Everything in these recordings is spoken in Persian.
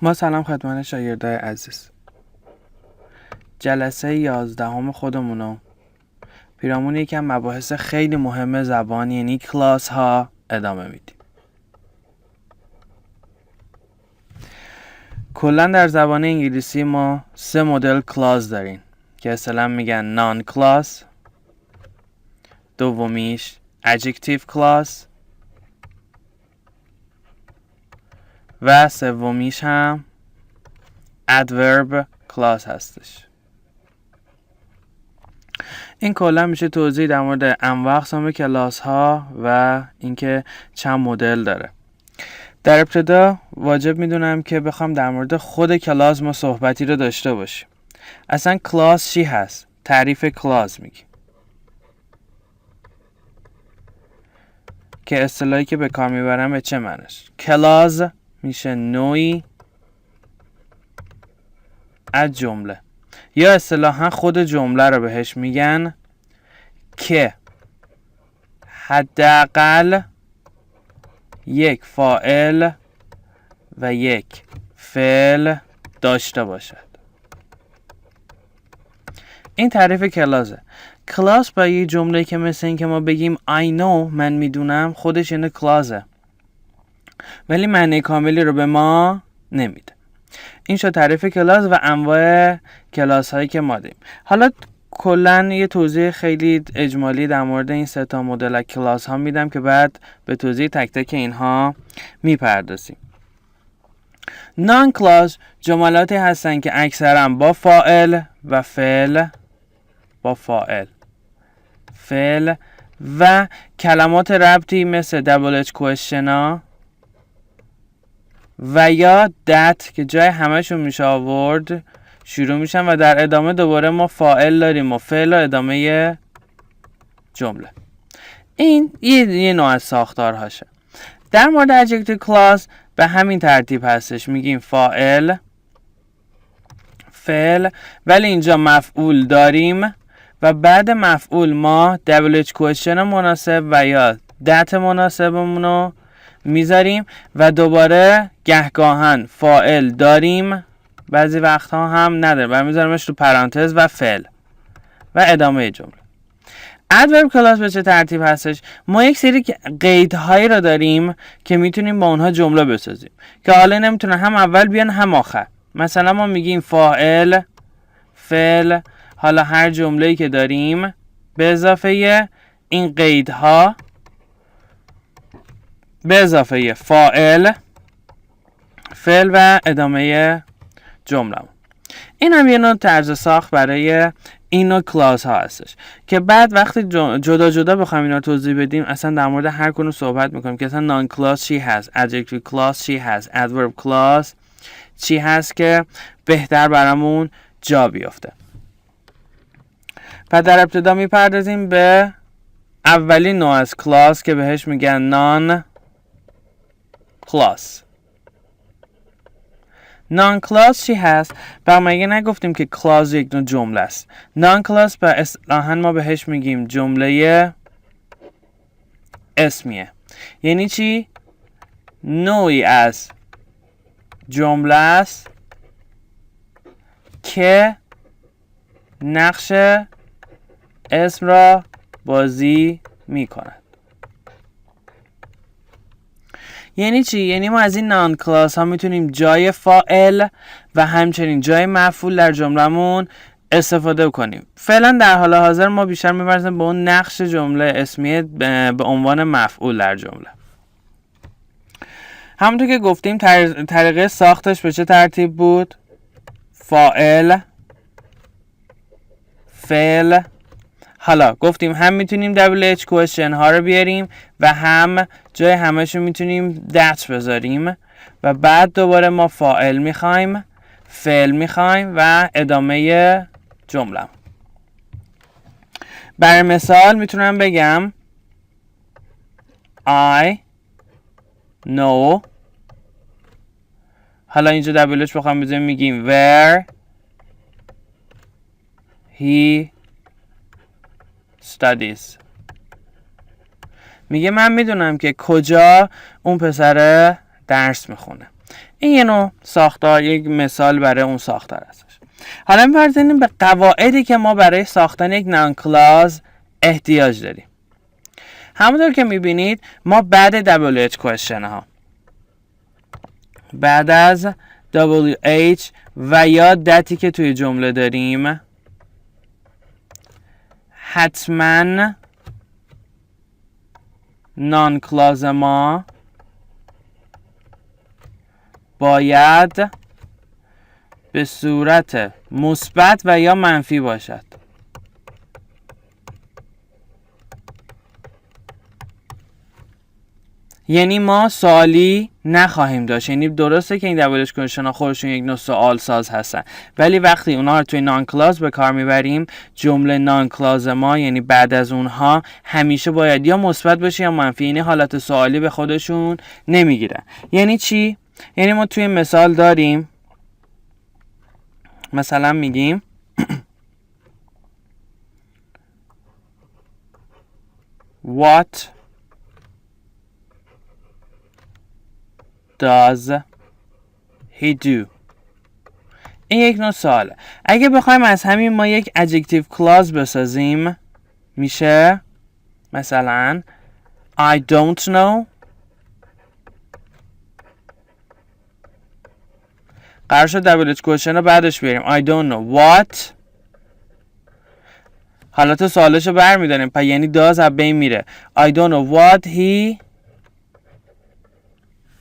ما سلام خدمت شاگردای عزیز. جلسه 11 خودمونو پیرامون یکم مباحث خیلی مهم زبان یعنی کلاس ها ادامه میدیم. کلا در زبان انگلیسی ما 3 مدل کلاس داریم که اصطلاحاً میگن نان کلاس، دومیش adjective کلاس و سومیش هم adverb کلاس هستش. این کلا میشه توضیح در مورد انواع اقسام کلاس ها و اینکه چند مدل داره. در ابتدا واجب میدونم که بخوام در مورد خود کلاس ما صحبتی رو داشته باشیم. اصلا کلاس چی هست؟ تعریف کلاس میگیم که اصطلاحی که به کار میبرم به چه معنیش؟ کلاس میشه نوعی از جمله یا اصطلاحاً خود جمله رو بهش میگن که حداقل یک فاعل و یک فعل داشته باشد. این تعریف کلاسه. کلاس با یه جمله که مثل این که ما بگیم I know، من میدونم، خودش اینه کلاسه، ولی معنی کاملی رو به ما نمیده. این شد تعریف کلاس و انواع کلاس هایی که ما داریم. حالا کلن یه توضیح خیلی اجمالی در مورد این 3 تا مدل کلاس ها میدم که بعد به توضیح تک تک اینها میپردازیم. نان کلاس جملاتی هستن که اکثرا با فاعل و فعل و کلمات ربطی مثل double H question ها و یا that که جای همشون میشه آورد شروع میشن و در ادامه دوباره ما فاعل داریم و فعل و ادامه جمله. این یه نوع از ساختارهاشه. در مورد adjective clause به همین ترتیب هستش، میگیم فاعل، فعل، ولی اینجا مفعول داریم و بعد مفعول ما double H question مناسب و یا that مناسبمونو میذاریم و دوباره گهگاهن فاعل داریم، بعضی وقتها هم نداریم و میذاریمش تو پرانتز و فعل و ادامه جمله. ادورب کلاس به چه ترتیب هستش؟ ما یک سری قیدهایی رو داریم که میتونیم با اونها جمله بسازیم که حالا نمیتونه هم اول بیان هم آخر. مثلا ما میگیم فاعل، فعل، حالا هر جمله‌ای که داریم به اضافه این قیدها، به اضافه فاعل، فعل و ادامه جمله. این هم یه نوع طرز ساخت برای این نوع کلاس ها هستش که بعد وقتی جدا جدا بخوایم اینا توضیح بدیم اصلا در مورد هر کدوم صحبت میکنیم که اصلا نان کلاس چی هست، adjective کلاس چی هست، adverb کلاس چی هست که بهتر برامون جا بیفته. پس در ابتدا میپردازیم به اولین نوع از کلاس که بهش میگن نان کلاس. نان کلاس چی هست؟ مگه نگفتیم که کلاس یک نوع جمله است؟ نان کلاس به اصطلاحاً ما بهش میگیم جمله اسمیه. یعنی چی؟ نوعی از جمله است که نقش اسم را بازی میکند. یعنی چی؟ یعنی ما از این نان کلاس ها میتونیم جای فاعل و همچنین جای مفعول در جملهمون استفاده کنیم. فعلا در حال حاضر ما بیشتر می‌پردازیم به اون نقش جمله اسمیه به عنوان مفعول در جمله. همونطور که گفتیم طریقه ساختش به چه ترتیب بود؟ فاعل، فعل. حالا گفتیم هم میتونیم double H question ها رو بیاریم و هم جای همشون میتونیم that بذاریم و بعد دوباره ما فاعل میخوایم، فعل میخوایم و ادامه جمله. برای مثال میتونم بگم I know. حالا اینجا double H بخوام بذاریم میگیم where he studies. میگه من میدونم که کجا اون پسر درس میخونه. این یه نوع ساختار، یک مثال برای اون ساختار هستش. حالا می‌پردازیم به قواعدی که ما برای ساختن یک نان کلاز احتیاج داریم. همونطور که میبینید ما بعد WH question ها، بعد از WH و یا دتی که توی جمله داریم، حتما نان کلاز ما باید به صورت مثبت و یا منفی باشد. یعنی ما سوالی نخواهیم داشت. یعنی درسته که این WH question ها خودشون یک نوع سوال ساز هستن، ولی وقتی اونها رو توی نان کلاز به کار میبریم، جمله نان کلاز ما یعنی بعد از اونها همیشه باید یا مثبت باشه یا منفی. یعنی حالت سوالی به خودشون نمیگیرن. یعنی چی؟ یعنی ما توی مثال داریم، مثلا میگیم What does he do؟ این یک نوع سواله. اگه بخوایم از همین ما یک adjective clause بسازیم، میشه مثلا I don't know. قرار شد WH question رو بعدش بیاریم I don't know what. حالت سوالش رو برمیداریم، پس یعنی does از بین میره. I don't know what he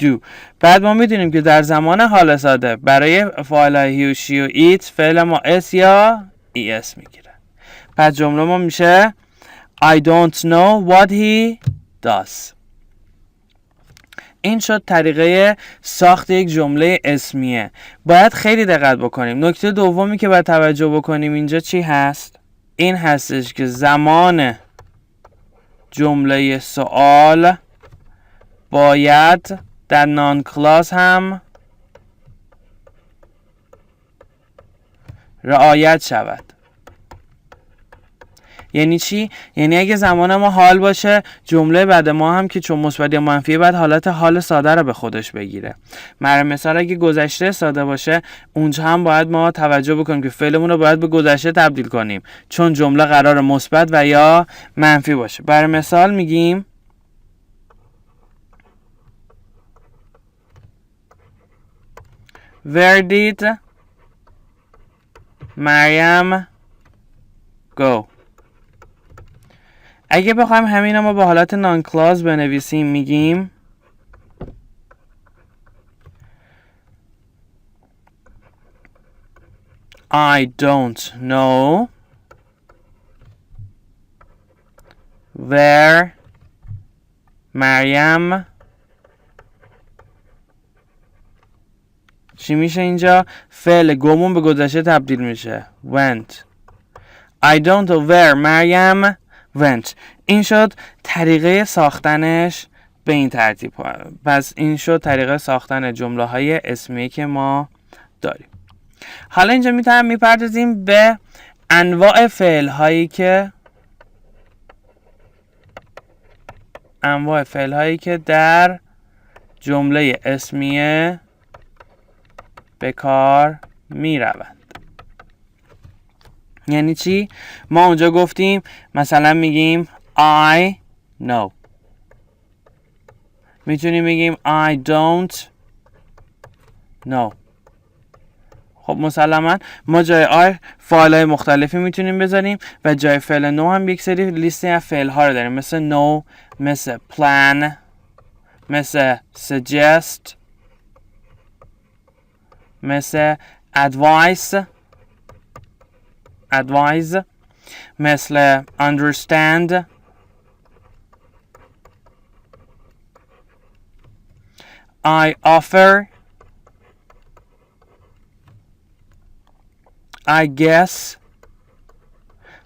do. بعد ما میدونیم که در زمان حال ساده برای فاعل he و she و it فعل ما s یا es میگیره. پس جمله ما میشه I don't know what he does. این شد طریقه ساخت یک جمله اسمیه. باید خیلی دقت بکنیم. نکته دومی که باید توجه بکنیم اینجا چی هست؟ این هستش که زمان جمله سوال باید در نان کلاس هم رعایت شود. یعنی چی؟ یعنی اگه زمان ما حال باشه، جمله بعد ما هم که چون مثبت یا منفی بعد حالت حال ساده رو به خودش بگیره. مثلا اگه گذشته ساده باشه، اونجا هم باید ما توجه بکنیم که فعلمون رو باید به گذشته تبدیل کنیم، چون جمله قرار مثبت و یا منفی باشه. برای مثال میگیم Where did Maryam go؟ اگه بخوایم همین ما به حالت نان کلاز بنویسیم، میگیم I don't know where Maryam. چی میشه اینجا؟ فعل گمون به گذشته تبدیل میشه went. I don't know where Maryam went. این شد طریقه ساختنش به این ترتیب. پس این شد طریقه ساختن جمله های اسمیه که ما داریم. حالا اینجا میپردازیم به انواع فعل هایی که در جمله اسمیه به کار می روند. یعنی چی؟ ما اونجا گفتیم مثلا میگیم I know. میتونیم بگیم I don't know. خب مسلما ما جای I فعل‌های مختلفی میتونیم بذاریم و جای فعل نو هم یک سری لیستی از فعل‌ها رو داریم، مثل know، مثل plan، مثل suggest، مثل advise، مثل understand، I offer، I guess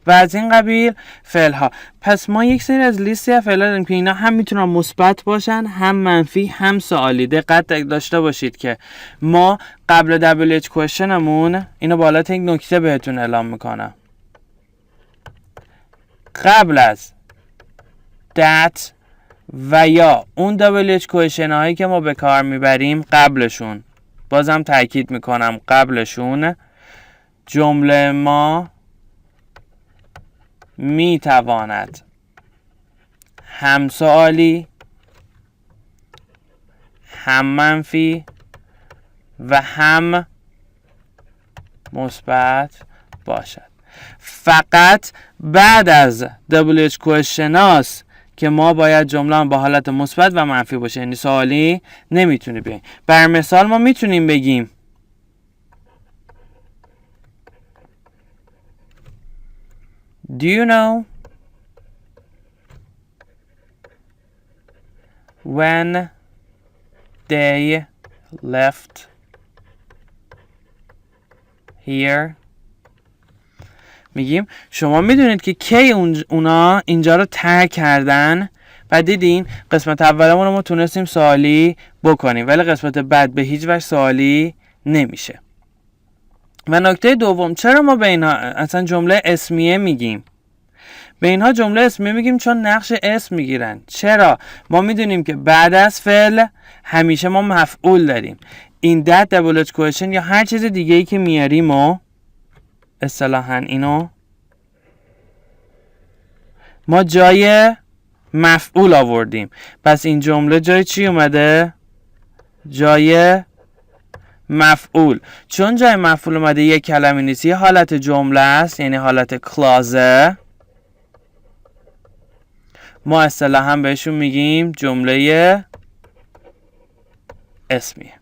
و از این قبیل فعل ها. پس ما یک سری از لیستی از فعل ها داریم که اینا هم میتونن مثبت باشن، هم منفی، هم سوالی. دقت داشته باشید که ما قبل WH question مون، اینو بالا یک نکته بهتون اعلام میکنم، قبل از that و یا اون WH کوئشن هایی که ما به کار میبریم قبلشون، بازم تاکید میکنم قبلشون، جمله ما میتواند هم سوالی، هم منفی و هم مثبت باشد. فقط بعد از WH کوئشن هاست که ما باید جمله با حالت مثبت و منفی باشه، یعنی سوالی نمیتونه بیایم. بر مثال ما میتونیم بگیم Do you know when they left here؟ میگیم شما میدونید که کی اونا اینجا رو ترک کردن؟ و دیدین قسمت اولمون رو ما تونستیم سوالی بکنیم، ولی قسمت بعد به هیچ وجه سوالی نمیشه. و نکته دوم، چرا ما به اینها اصلا جمله اسمیه میگیم؟ به اینها جمله اسمیه میگیم چون نقش اسم میگیرن. چرا؟ ما میدونیم که بعد از فعل همیشه ما مفعول داریم. این that double question یا هر چیز دیگه ای که میاریم و اصطلاحاً اینو ما جای مفعول آوردیم. پس این جمله جای چی اومده؟ جای مفعول. چون جای مفعول اومده یک کلمه نیست، یه حالت جمله است، یعنی حالت کلازه، ما اصطلاحاً بهشون میگیم جمله اسمیه.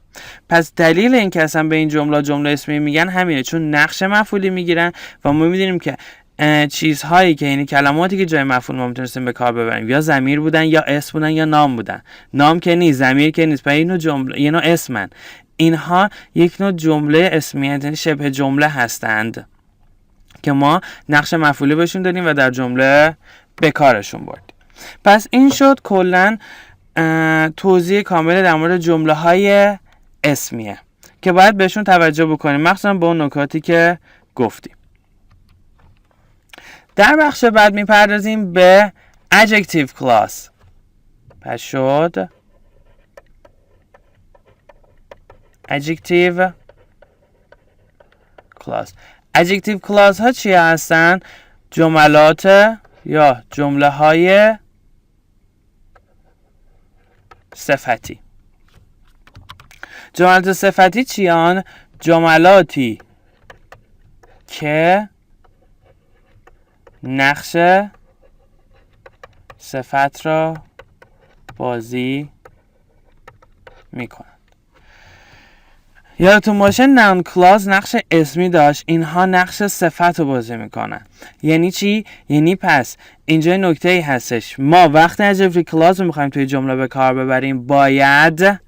پس دلیل این که اصلا به این جمله اسمی میگن همینه، چون نقش مفعولی میگیرن و ما میدونیم که چیزهایی که یعنی کلماتی که جای مفعول ما میتونستیم به کار ببریم یا ضمیر بودن یا اسم بودن یا نام بودن. نام که نیست، ضمیر که نیست، پس اینو جمله یه نوع اسمن. اینها یک نوع جمله اسمیه، یعنی شبه جمله هستند که ما نقش مفعولی بهشون دادیم و در جمله به کارشون بردیم. پس این شد کلا توضیح کامل در مورد جمله های اسمیه که باید بهشون توجه بکنیم، مخصوصا به اون نکاتی که گفتیم. در بخش بعد میپردازیم به adjective clause. پس شد adjective clause. adjective clause ها چی هستن؟ جملات یا جمله های صفتی. جملات صفتی چیان؟ جملاتی که نقش صفت را بازی میکنند. یادتون باشه نون کلاز نقش اسمی داشت، اینها نقش صفت رو بازی میکنن. یعنی چی؟ یعنی پس اینجا نکته ای هستش، ما وقتی adjective کلاز رو میخوایم توی جمله به کار ببریم باید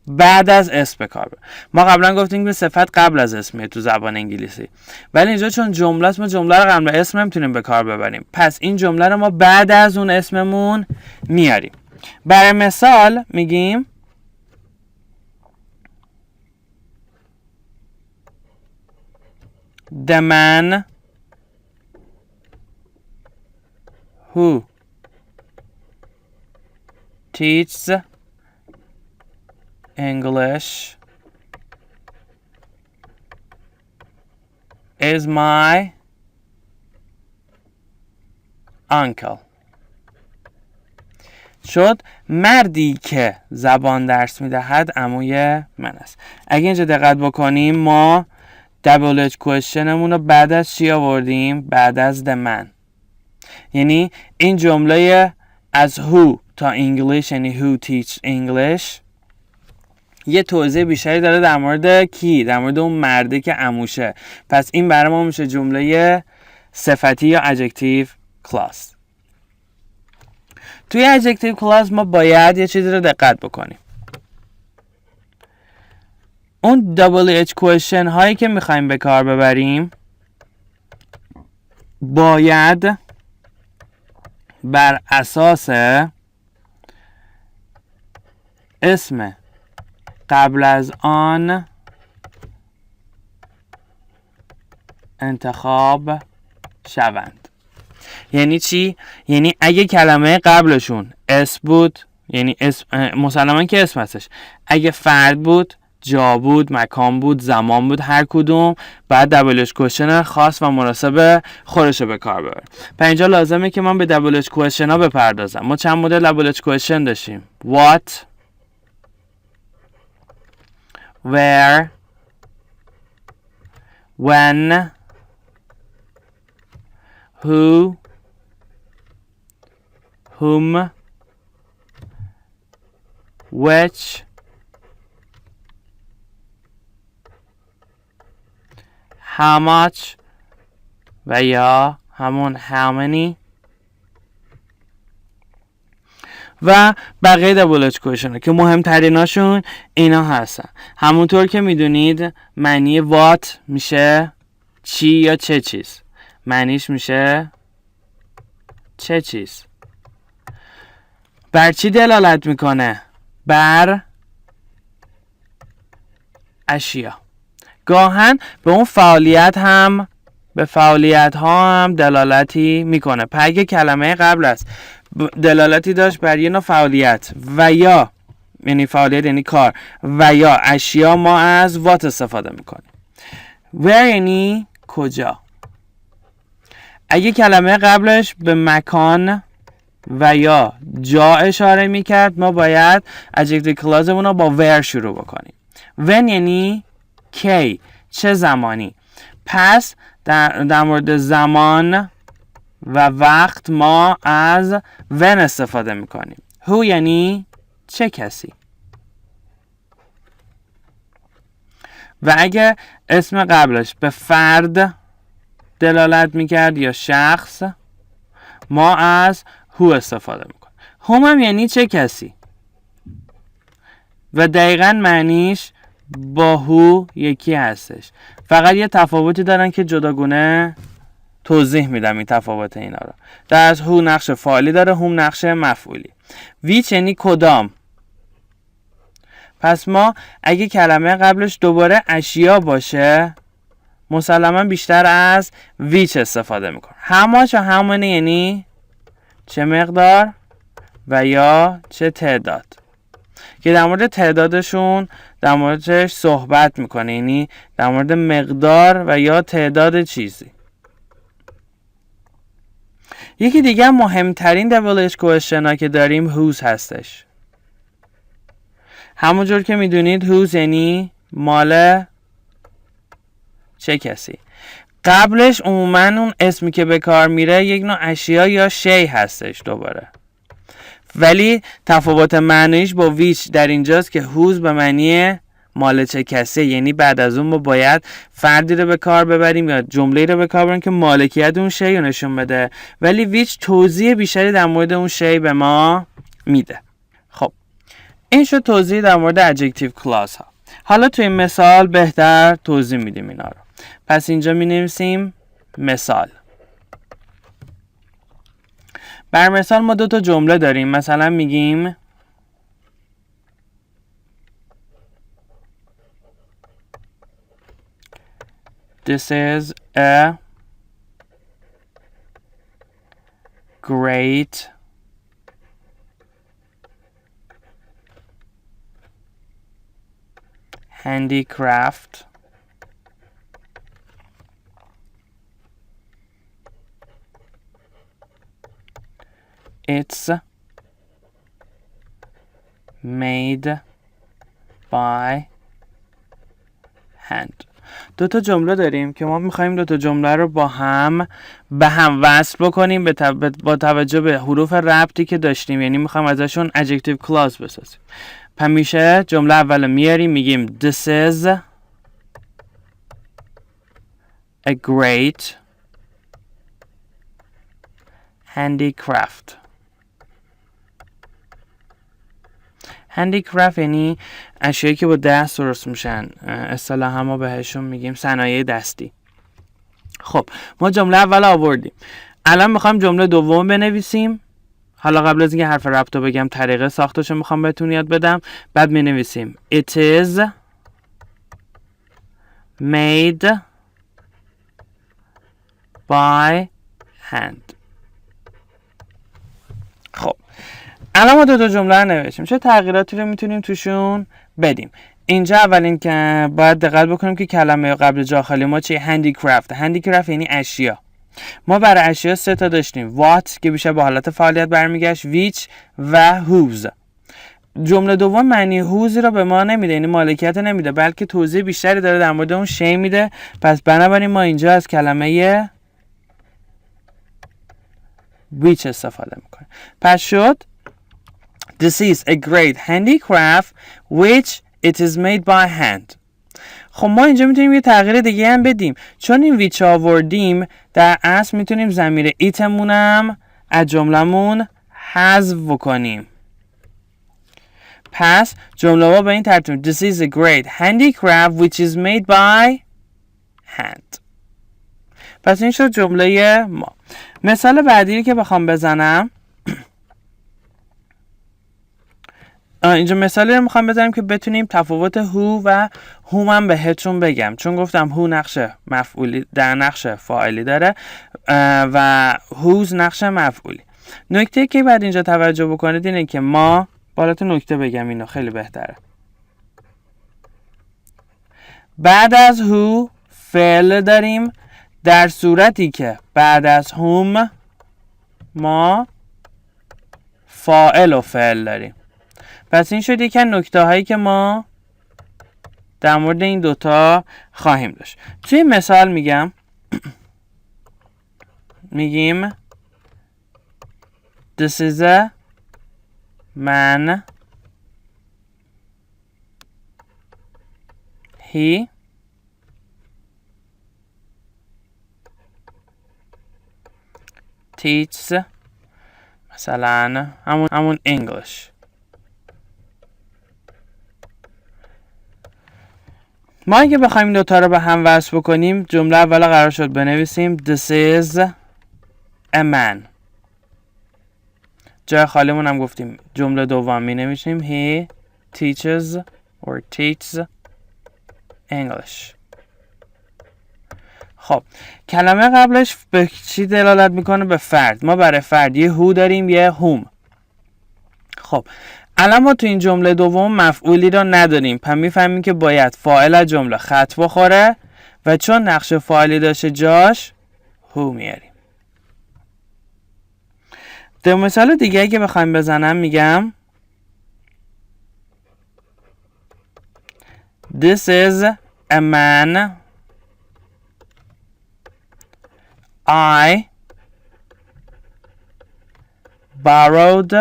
بعد از اسم به کار ببریم. ما قبلا گفتیم که صفت قبل از اسمیه تو زبان انگلیسی، ولی اینجا چون جمله است ما جمله رو قبل اسم نمیتونیم به کار ببریم، پس این جمله رو ما بعد از اون اسممون میاریم. برای مثال میگیم The man who teaches English is my uncle. شد مردی که زبان درس میدهد عموی من است. اگه اینجا دقت بکنیم ما double H کوئشنمون رو بعد از چی آوردیم؟ بعد از the man. یعنی این جمله از who تا English یعنی who teach English یه توضیح بیشتری داره در مورد کی؟ در مورد اون مرده که عموشه. پس این برای ما میشه جمله صفتی یا adjective clause. توی adjective clause ما باید یه چیزی رو دقت بکنیم. اون double H question هایی که میخوایم به کار ببریم باید بر اساس اسم قبل از آن انتخاب شوند. یعنی چی؟ یعنی اگه کلمه قبلشون اسم بود یعنی مسلما که اسم هستش. اگه فرد بود، جا بود، مکان بود، زمان بود، هر کدوم بعد دبل اچ کوشن خاص و مناسب خودش رو به کار ببره. پس اینجا لازمه که من به دبل اچ کوشن ها بپردازم. ما چند مدل دبل اچ کوشن داشتیم. what، where، when، who، whom، which، how much و یا همون how many و بقیه دبل اچ کوشن که مهمتریناشون اینا هستن. همونطور که میدونید معنی what میشه چی یا چه چیز، معنیش میشه چه چیز. بر چی دلالت میکنه؟ بر اشیا. گاهن به اون فعالیت هم به فعالیت ها هم دلالتی میکنه. پس کلمه قبل است دلالتی داشت بر یه نوع فعالیت و یا یعنی فعالیت یعنی کار و یا اشیا، ما از what استفاده میکنیم. where یعنی کجا. اگه کلمه قبلش به مکان و یا جا اشاره میکرد ما باید adjective clauseمون رو با where شروع بکنیم. when یعنی کی، چه زمانی. پس در مورد زمان و وقت ما از when استفاده میکنیم. who یعنی چه کسی. و اگه اسم قبلش به فرد دلالت میکرد یا شخص ما از who استفاده میکنیم. whom هم یعنی چه کسی و دقیقاً معنیش با who یکی هستش. فقط یه تفاوتی دارن که جداگونه توضیح میدم این تفاوت اینا رو. در از who نقش فاعلی داره، whom نقش مفعولی. which یعنی کدام. پس ما اگه کلمه قبلش دوباره اشیا باشه مسلما بیشتر از which استفاده میکنه. how much و how many یعنی چه مقدار و یا چه تعداد، که در مورد تعدادشون در موردش صحبت میکنه، یعنی در مورد مقدار و یا تعداد چیزی. یکی دیگه مهمترین دبل اچ کوشن ها که داریم whose هستش. همونجور که میدونید whose یعنی مال چه کسی. قبلش عموما اون اسمی که به کار میره یک نوع اشیا یا شی هستش دوباره، ولی تفاوت معنیش با which در اینجاست که whose به معنی مال چه کسی، یعنی بعد از اون ما باید فردی رو به کار ببریم یا جمله‌ای رو به کار ببریم که مالکیت اون شی رو نشون بده، ولی which توضیح بیشتری در مورد اون شی به ما میده. خب این شد توضیح در مورد adjective clause ها. حالا توی این مثال بهتر توضیح میدیم اینا رو. پس اینجا می نویسیم مثال. بر مثال ما دو تا جمله داریم. مثلا میگیم This is a great handicraft. It's made by hand. دو تا جمله داریم که ما میخوایم دو تا جمله رو با هم به هم وصل بکنیم با توجه به حروف ربطی که داشتیم، یعنی میخوایم ازشون adjective clause بسازیم. پس میشه جمله اول میاریم میگیم This is a great handicraft. هندیکرافت یعنی اشیایی که با دست درست میشن، اصطلاحاً ما بهشون میگیم صنایع دستی. خب ما جمله اول آوردیم، الان میخوایم جمله دوم بنویسیم. حالا قبل از اینکه حرف ربط رو بگم طریقه ساختشو میخوام بهتون یاد بدم. بعد مینویسیم It is made by hand. خب الان ما دو جمله رو نوشتیم. چه تغییراتی رو میتونیم توشون بدیم؟ اینجا اولین که باید دقت بکنیم که کلمه قبل جا خالی ما چیه؟ هندیکرافت. هندیکرافت یعنی اشیا. ما برای اشیا 3 تا داشتیم. what که بیشتر با حالت فعالیت برمیگشت، which و whose. جمله دوم معنی whose را به ما نمیده، یعنی مالکیت نمیده، بلکه توضیح بیشتری داره در مورد اون شی میده. پس بنابراین ما اینجا از کلمه which استفاده میکنیم. پس شد This is a great handicraft which it is made by hand. خب ما اینجا میتونیم یه تغییر دیگه هم بدیم. چون این ویچ آوردیم در اصل میتونیم ضمیر ایتمونم از جملمون حذف بکنیم. پس جمله ها به این ترتیب This is a great handicraft which is made by hand. پس این شد جمله ما. مثال بعدی که بخوام بزنم، اینجا مثالی رو میخوام بزنیم که بتونیم تفاوت هو و هوم هم بهتون بگم. چون گفتم هو نقش مفعولی در نقش فاعلی داره و هوز نقش مفعولی. نکته که بعد اینجا توجه بکنید اینه که ما بالاتون نکته بگم، اینو خیلی بهتره. بعد از هو فعل داریم، در صورتی که بعد از هوم ما فاعل و فعل داریم. پس این شد یکی از نکته هایی که ما در مورد این دوتا خواهیم داشت. توی مثال میگیم This is a man. He teaches مثلا همون English. ما اگه بخوایم این دوتا رو به هم وصل بکنیم، جمله اول قرار شد بنویسیم This is a man. جای خالیمون هم گفتیم جمله دوم می نویسیم He teaches or teaches English. خب کلمه قبلش به چی دلالت میکنه؟ به فرد. ما برای فرد یه هو داریم یه هوم. خب الان ما تو این جمله دوم مفعولی را نداریم، پس میفهمیم که باید فاعل از جمله خط بخوره و چون نقش فاعلی داشته جاش هو میاریم. در مثال دیگه که بخوایم بزنم میگم This is a man. I borrowed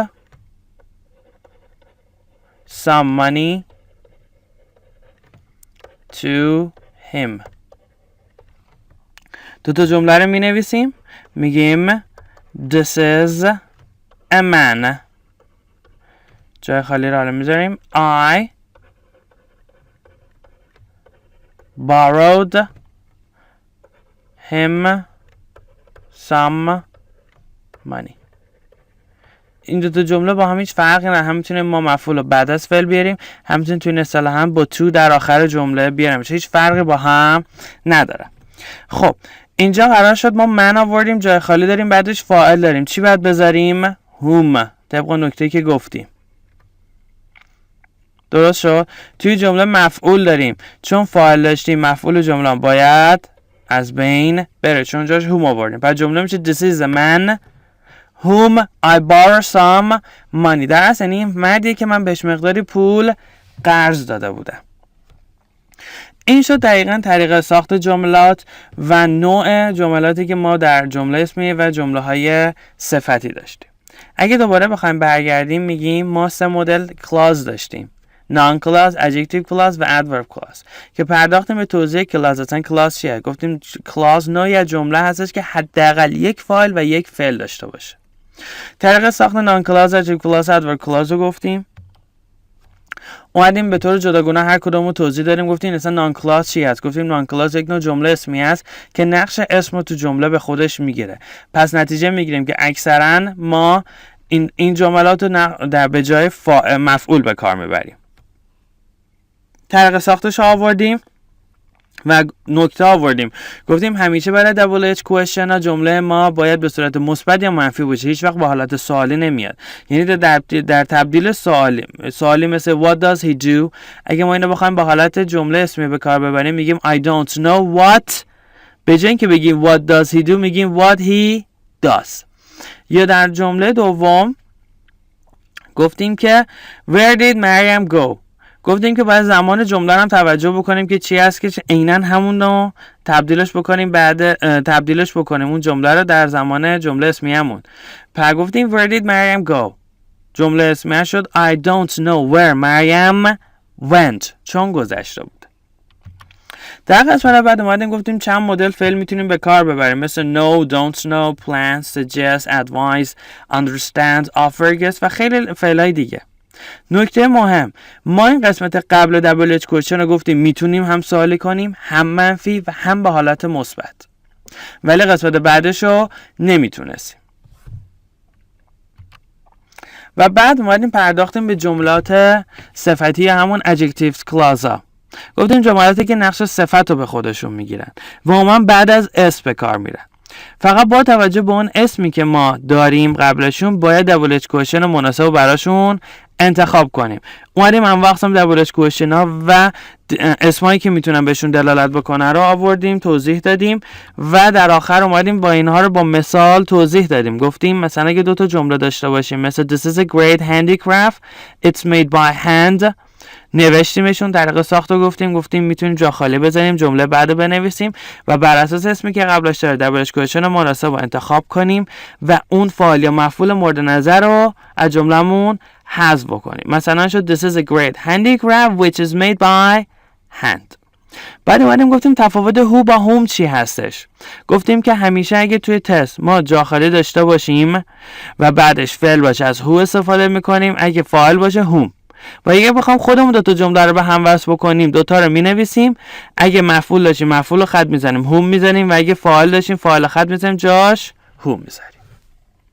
some money to him. دوتا جمله رو می نویسیم، میگیم This is a man. جای خالی رو میذاریم I borrowed him some money. این دو تا جمله با هم هیچ فرقی نداره. هم میتونیم ما مفعول رو بعد از فعل بیاریم، هم میتونیم توی اصطلاح هم با تو در آخر جمله بیاریم. هیچ فرقی با هم نداره. خب اینجا قرار شد ما من آوردیم، جای خالی داریم، بعدش فاعل داریم. چی باید بذاریم؟ whom، طبق نکته‌ای که گفتیم. درست شد؟ توی جمله مفعول داریم، چون فاعل داشتیم مفعول جمله باید از بین بره، چون جاش whom آوردیم. پس جمله میشه This is a man whom I borrow some money. در اصل یعنی مردیه که من بهش مقداری پول قرض داده بودم. این شد دقیقاً طریقه ساخت جملات و نوع جملاتی که ما در جمله اسمیه و جمله های صفتی داشتیم. اگه دوباره بخوایم برگردیم میگیم ما 3 مدل کلاز داشتیم: نان کلاز، ادجکتیو کلاز و ادورب کلاز که پرداختیم به توضیح کلاز. اصلا کلاز چیه؟ گفتیم کلاز نوعی از جمله هستش که حداقل یک فاعل و یک فعل داشته باشه. طریقه ساخت نان کلاز، ادجکتیو کلاز، ادورب کلاز رو گفتیم. اومدیم به طور جداگانه هر کدومو توضیح دادیم. گفتیم مثلا نان کلاز چی هست؟ گفتیم نان کلاز یک نوع جمله اسمی است که نقش اسم رو تو جمله به خودش میگیره. پس نتیجه میگیریم که اکثرا ما این جملات رو در به جای مفعول به کار میبریم. طریق ساختش آوردیم و نکته آوردیم، گفتیم همیشه برای دابل اچ کوئسچن ها جمله ما باید به صورت مثبت یا منفی باشه، هیچ وقت با حالت سوالی نمیاد. یعنی در تبدیل سوالی مثل what does he do، اگه ما اینو بخوایم با حالت جمله اسمی به کار ببریم میگیم I don't know what، به جای اینکه بگیم what does he do میگیم what he does. یا در جمله دوم گفتیم که where did Mariam go، گفتیم که باید زمان جمله هم توجه بکنیم که چی هست که عیناً همون رو تبدیلش بکنیم اون جمله رو در زمان جمله اسمیه‌مون. پس گفتیم where did Mariam go، جمله اسمیه شد I don't know where Mariam went، چون گذشته بود. در قسمت بعد اومدیم گفتیم چند مدل فعل میتونیم به کار ببریم، مثل know، don't know، plan، suggest، advise، understand، offer، guess و خیلی فعلای دیگه. نکته مهم، ما این قسمت قبل دابل اچ کوئسچن رو گفتیم میتونیم هم سوالی کنیم، هم منفی و هم به حالت مثبت، ولی قسمت بعدش رو نمیتونستیم. و بعد اومدیم پرداختیم به جملات صفتی، همون adjectives clause ها. گفتیم جملاتی که نقش صفت رو به خودشون میگیرن و عموما بعد از اسم به کار میرن. فقط با توجه به اون اسمی که ما داریم قبلشون باید دابل اچ کوئسچن مناسب رو براشون انتخاب کنیم. اومدیم هم وقتم دابل اچ کوئسچن ها و اسمایی که میتونن بهشون دلالت بکنن رو آوردیم، توضیح دادیم و در آخر اومدیم با اینها رو با مثال توضیح دادیم. گفتیم مثلا اگه 2 تا جمله داشته باشیم مثل this is a great handicraft it's made by hand، نوشتیمشون طریق ساخت رو گفتیم میتونیم جا خالی بزنیم، جمله بعد بنویسیم و بر اساس اسمی که قبلش داره دابل اچ کوئسچن مناسب رو انتخاب کنیم و اون فاعل یا مفعول مورد نظر رو از جمله‌مون حذف بکنیم. مثلا شد this is a great handicraft which is made by hand. بعد اومدیم گفتیم تفاوت هو با هوم چی هستش. گفتیم که همیشه اگه توی تست ما جا خالی داشته باشیم و بعدش فعل باشه از هو استفاده میکنیم، اگه فاعل باشه هوم. و اگه بخوام خودمون 2 تا جمله رو به هم وصل بکنیم 2 تا رو مینویسیم، اگه مفعول داشتیم مفعول رو خط میزنیم هوم میزنیم و اگه فاعل داشتیم فاعل خط میزنیم جاش هوم میزنیم.